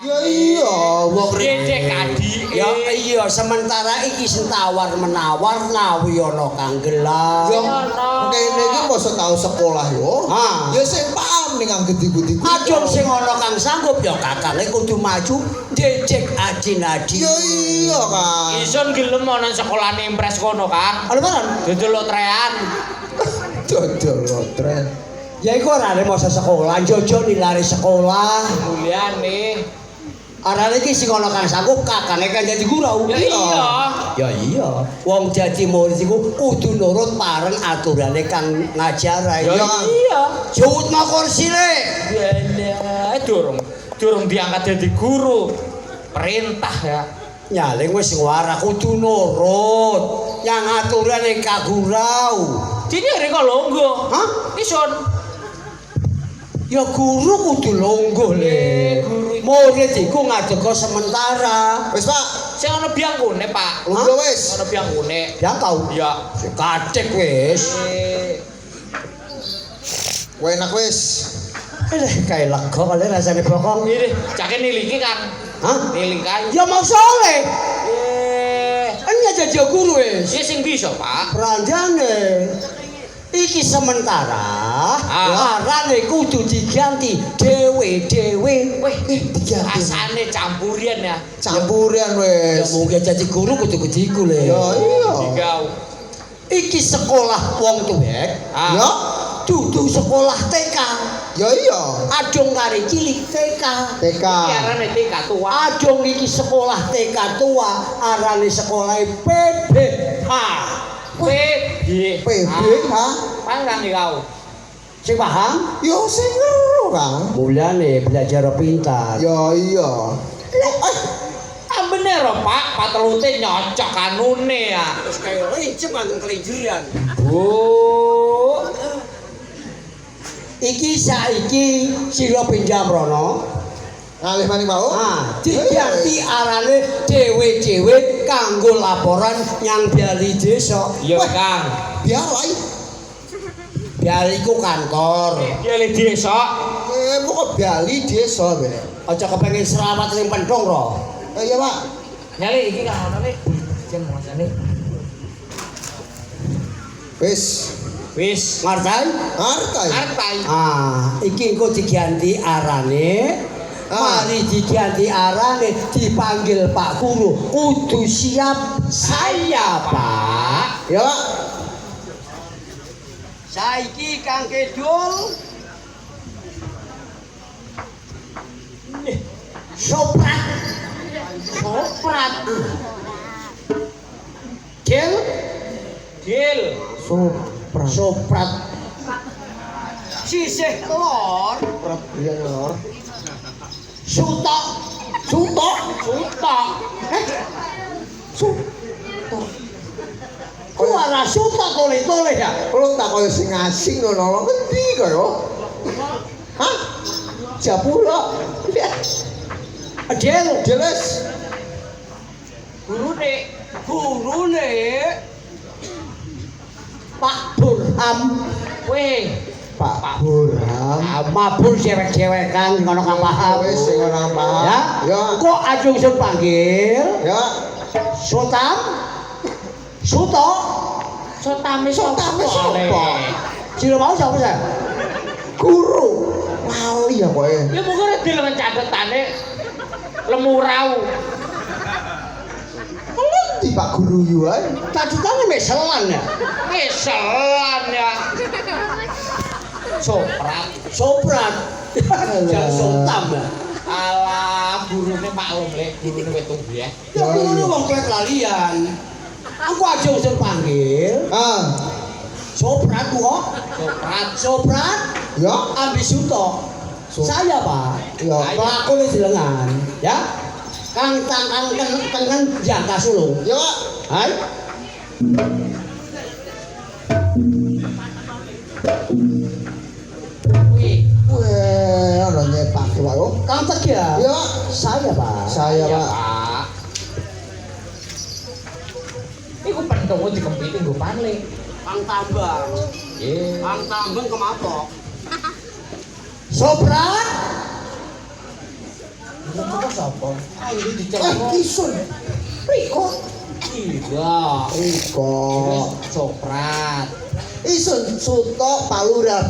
Ya iya, wong Dedek adik. Ya iya sementara iki sentawar menawar nawi ana kang gelar. yo kene iki mosok tau sekolah yo. Ha. Ya sing paham ning gede-gede. Ajeng sing ana kang sanggup ya kakange kudu maju dedek adinadi. Ya iya kan. Ison gelem ana sekolahane impres kono, Kang. Almaran. Dodol lotrean. Dodol lotren. Ya iku ora arep masa sekolah, jojo nilari sekolah. Kuliane. Arane iki sing ana kang sanggup kakange kan dadi guru. Ya iya. Ya iya. Wong dadi murid iku kudu nurut pareng aturane kang ngajar Ya ya. iya. Jut ma kursi le. Yalah, durung diangkat dadi guru. Perintah ya. Nyaling wis ngwarah kudu nurut. Yang aturane kagurau. Dene rek longgo. Hah? Ison. Ya guru kudu longgo le. Murid iku ngadega sementara. Wis, Pak. Sing ana biangkune, Pak. Lho wis. Ana biangkune. Ya kau. Ya. Kadek wis. Enak wis. Kayak lega kali rasane bokong. Ini cake niliki, Kang. Hah? Niling kae. Ya mau soleh. Eh, Jadi guru wis. ya sing bisa, Pak. Peranjane. Iki sementara arane kudu diganti dhewe-dhewe. Weh, diganti. asane campurian ya. Campurian Ya wis. mungkin jadi guru kudu iku le. Ya iya. Digau. Iki sekolah wong tuwek. Ya. Dudu sekolah TK. Ya iya. Adong kari cilik TK. TK. Iki arane TK tua. Adong iki sekolah TK tua, arane sekolah PBH. PB. PB ha. Pandang kau. Sing paham? Yo sing ngeru, Kang. Mulyane belajar pintar. Ya iya. Ah bener Pak, patelute nyocok kanune ya. Terus kayak rincep angin kelinjerian. Oh. Iki saiki sira pinjam rono. Ngalih maning mau? Diganti arane dhewe-dhewe kanggo laporan nyang Bali desa. Iya, Weh. Kang. Biar Bali ku kantor. Dia le desa. kok Bali desa be. Aja kepengin serawat ning penthong ro. Iya, Pak. Nyali iki Kang ono nih. Jen masane. Wis. Wis. Ngerti? Artai. Artai. Iki engko diganti arane. Mari diganti arane dipanggil Pak Guru. Kudu siap saya, Pak. Ya. Saiki Kang Kidul. Soprat. Soprat. Gil. Gil. Soprat. Soprat. Sisih telur. Soprat iya lor. Sutok. Sutok. Sutok. Sutok. Ku ora sutok tole-tole ya. Lu tak koyo sing asing ngono. Ngendi kaya? Hah? Japura. Adel. Jelas. Gurune Pak Burham. weh Pak Burham. Mabur cewek-cewekan ngono kang paham. Wis sing ora paham. Ya. Ya. Kok ajung sun panggil? Ya. Sultan. Suto. sotame Sotame sapa? Sira mau sapa sih? Guru. Lali ya kowe. Ya mungkin ada dengan catetane lemurau. Ngendi Pak Guru yu ae? Catutane meselan ya. Ngeselan ya. Soprat. Soprat. Jangan sultan ya. Alah, gurune maklum lek, gurune wetung ya. Ya kudu wong klek lalian. Aku ajung sun panggil. Soprat kok. Soprat. Soprat. Ya. Ambis Suto. Saya Pak. Ya. Pelakune dilengan, ya. Kang tengen jangka sulung. Ya, Pak. Hai. Wih, Weh, ana nyepak Pak. Kang Tegar. Ya, Pak. Saya Pak. Saya, ya Pak. Pak. Iku pentongo dikempiti nggo panle. Kang Tambang. Nggih. Kang Tambang kemapok. Soprat. Apa sapa? Ayo Isun. Riko. Iya. Riko. Soprat. Isun Suto Paluran.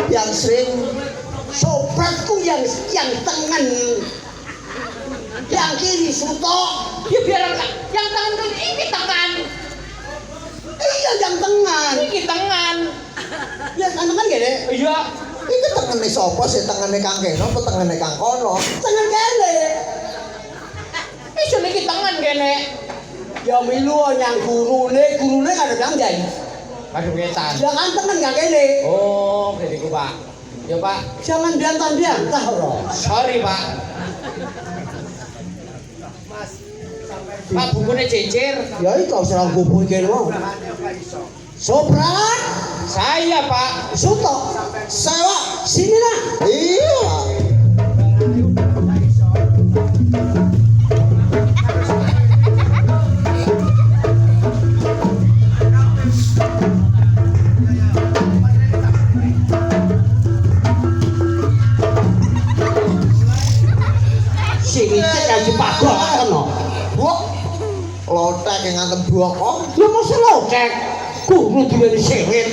Yang sering Sopratku yang tangan. Yang kiri Suto. Ya biar yang tangan kan ini tangan. Iya yang tangan. Ini tangan. Ya tangan gede. Iya. iki tengene sapa sih tengene Kang Keno apa tengene Kang Kono? Tangan kene. Iso iki tangan kene. Ya milu yang gurune kada bilang jai. Aduh ketan. Jangan tangan gak kene. Oh, gede ku, Pak. Ya, Pak. Jangan diantah ora. Sorry, Pak. Pak bukunya cecer. Ya itu serang bubuk kene mau. Soprat. Saya, Pak. Suto. Saya Sini nak. iya. Sini cek aja pagol kena. Buak lotek yang ngantem buak kok. Ya masa locek. Guru duweni sewit.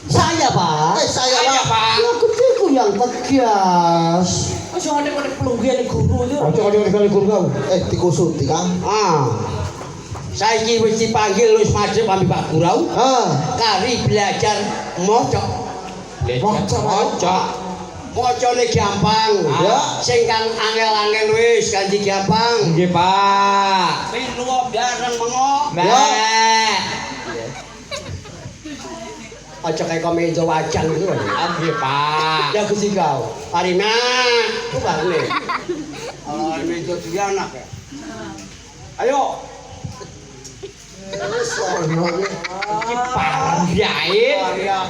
Saya, Pak. Saya Saya, Pak. Pak. Ya gedeku yang tegas. Ojo ngene-ngene pelunggian guru itu. Ojo kali guru kau. Dikusuti Kang. Saiki wis dipanggil wis madhep ambi Pak Gurau. Kari belajar maca. Maca. Macane gampang. Ya. Sing kang angel-angel wis ganti gampang. Nggih, Pak. Pilu bareng mengo. Mbak. Aja kaya komejo wajan gitu. Nggih, Pak. Ya Gusti kau. Parina. Ku bareng. Oh, mejo dhewe anak ya. Ayo. Iki parang biain. Ya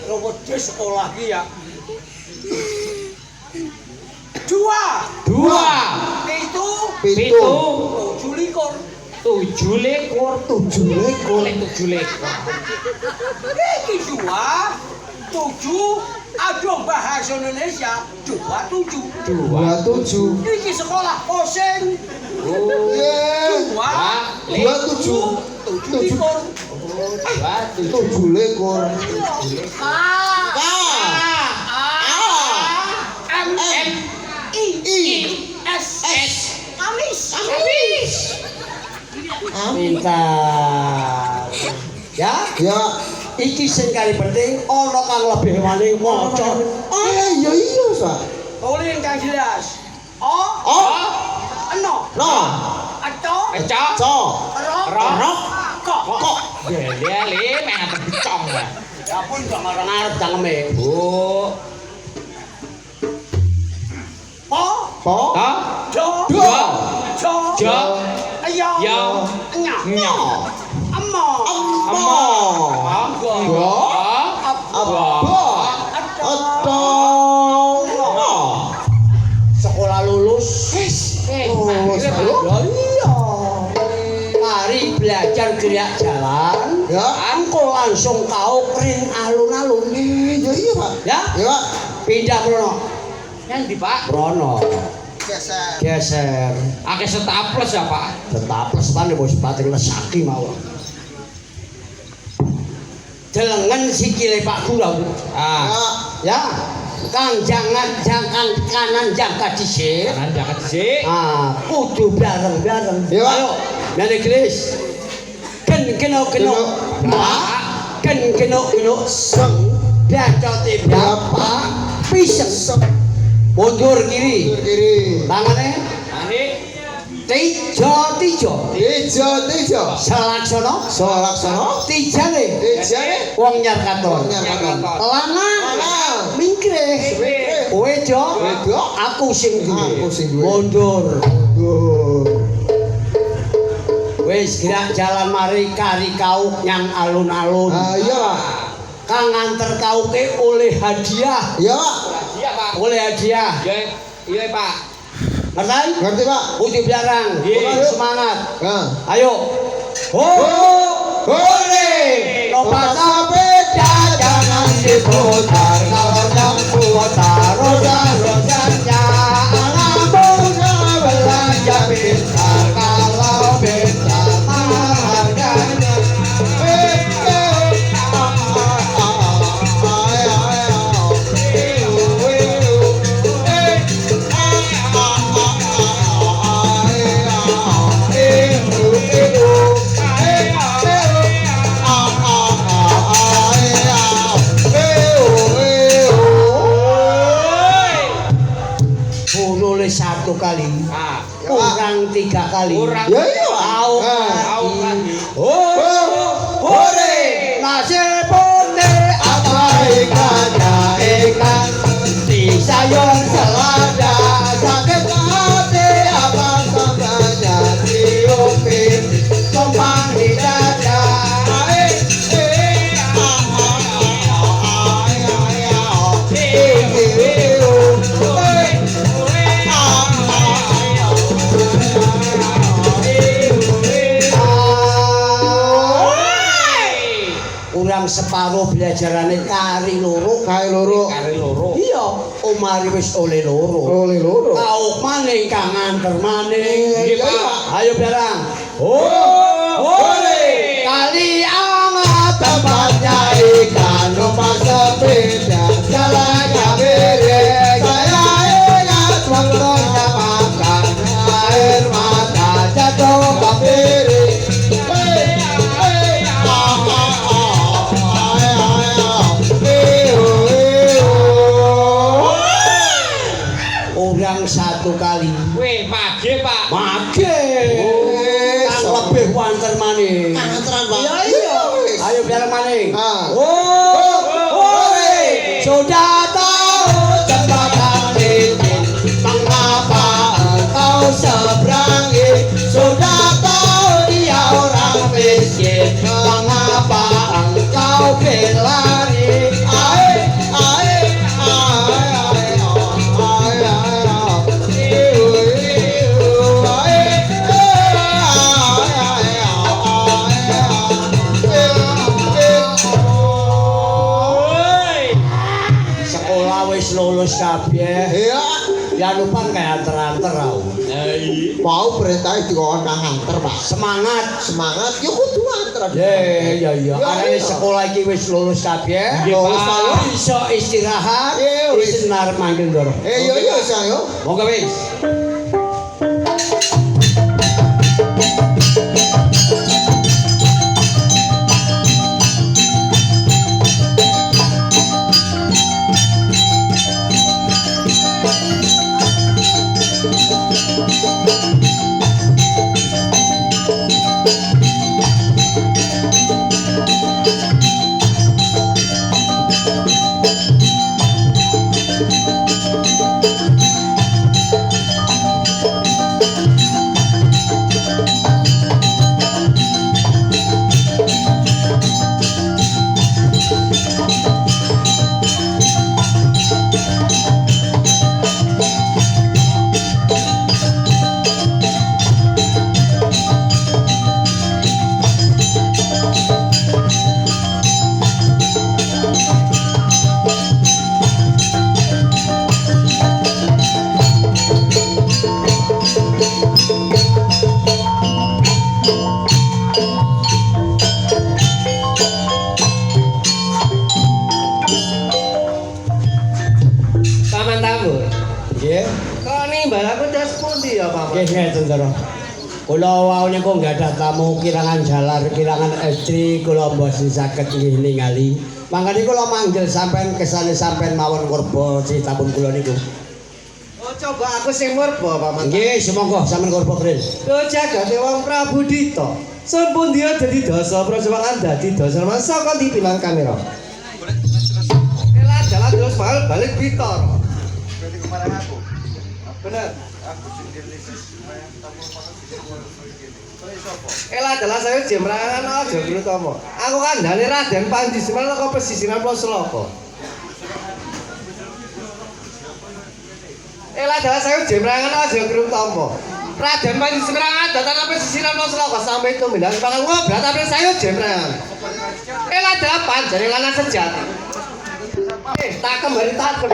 robot di sekolah ki ya. Dua. Itu. Pitu. 7 likur. 7 lekor. 7 likur. Iki dua. 7. Aduh bahasa Indonesia 27. 27. Iki sekolah oseng. Oh. Ye. 27. 7 likur. 7 lekor. Amis. Pintar. Ya, Ya. iki sing kali penting ana kang lebih wani maca. Iya iya Pak. Oleh kang jelas. Eno. No. Ato. Eco. Co. Rok. Kok. Gele meh becong lah. Ya pun gak ngarep cangeme. Bu. Po. Po. Ta. Jo. Dua. Jo. Jo. Ayo. Yo. Nya. Nyo. Amo. Amo. Go. Go. Apa? Atong. No. Sekolah lulus. Oh, Ya iya. Mari belajar gerak jalan. Ya. Engko langsung kau kering alun-alun. Iya iya Pak. Ya? Ya Pak. Pindah Brono. Yang di Pak. Brono. Geser. Geser. Akeh staples ya, Pak. Tetap lesane bos batin lesaki mawon. Delengen sikile Pak Gurau. Ya. Ya. Kang jangan kanan jangka dhisik. Kanan jangan sih. Kudu bareng-bareng. Ya, Pak. Ayo, nane gelis. Keno. Keno. Seng. Dacote berapa? Piseng. Mundur kiri. Kiri. Tangane Ani tijo. Tijo. Salaksana. Solaksana. Tijane. Tijane. Wong nyar katon. Lanang. Mingkrih. Kowe jo. Aku sing duwe. Mundur. Wis gerak jalan mari kari kau nyang alun-alun. Iya Pak. Kang nganter kau ke oleh hadiah. Iya Pak. iya, Pak. Oleh hadiah. Iya, Pak. Ngerti? Ngerti Pak? Uji biarang. Iya. Semangat. Nah. Ayo. Hore. Lompat sepeda jangan diputar. Kalau yang putar roda-rodanya nulis 1 kali. Ah, Kurang 3 kali. kurang. Ya iya. Au. Au lagi. Hore. Nasibune apa ikannya ikan di sayur selada sakit hati apa samanya diupin tumpang di dada. Kurang separuh belajarane kari loro. Kae loro. Kari loro. Iya, omari wis oleh loro. Oleh loro. Kauk maning kang nganter maning. Iya, Pak. Ayo barang. Hore. Kali angat tempatnya ikan numpak sepeda jalannya miring. Saya ingat waktunya makan air mata jatuh ke piring. Orang 1 kali. Weh, mage, Pak. Mage. Kang lebih wanter maning. Kangeran, Pak. Iya, iya. Ayo biar maning. Ah. Hore. Sudah tahu jembatan licin, mengapa engkau seberangi? Sudah tahu dia orang miskin, mengapa engkau berlari? Sekolah wis lulus kabeh. Iya. Ya lupa kayak anter-anter aku. Mau perintah dikon kang anter, Pak. Semangat. Semangat ya kudu anter. Ya. Ya, Arek iya. sekolah iki wis lulus kabeh. Lulus, Pak. Iso istirahat. Wis. Wis nar manggil ndoro. Iya saya. Monggo wis. Paman Tambur. Nggih. Kok nimbal aku das pundi ya, Paman? Nggih ngeten to. Kula wau niku gadah tamu kirangan jalar, kirangan estri, kula mboten saged nggih ningali. Mangkane kula manggil sampean kesane sampean mawon kurba citapun kula niku. Oh, coba aku sing murba, Paman. Nggih, semonggo sampean kurba kren. Tuh jagate wong Prabu Dita. Sampun dia dadi dasa prajawakan dadi dasa masa kok dibilang kamera. Elah jalan terus balik Bitor. Berarti kemarin aku. Bener. Aku sendiri lisis tamu makan Elah adalah saya jemrangan aja Brutomo. Aku kandhane Raden Panji Semana kok pesisiran Pulau Seloko. Elah adalah saya jemrangan aja Brutomo. Raden Panji Semana datang apa pesisiran Pulau Seloko sampai itu bilang bakal ngobrol tapi saya jemrangan. Elah adalah panjang lanang sejati. Tak kembali tak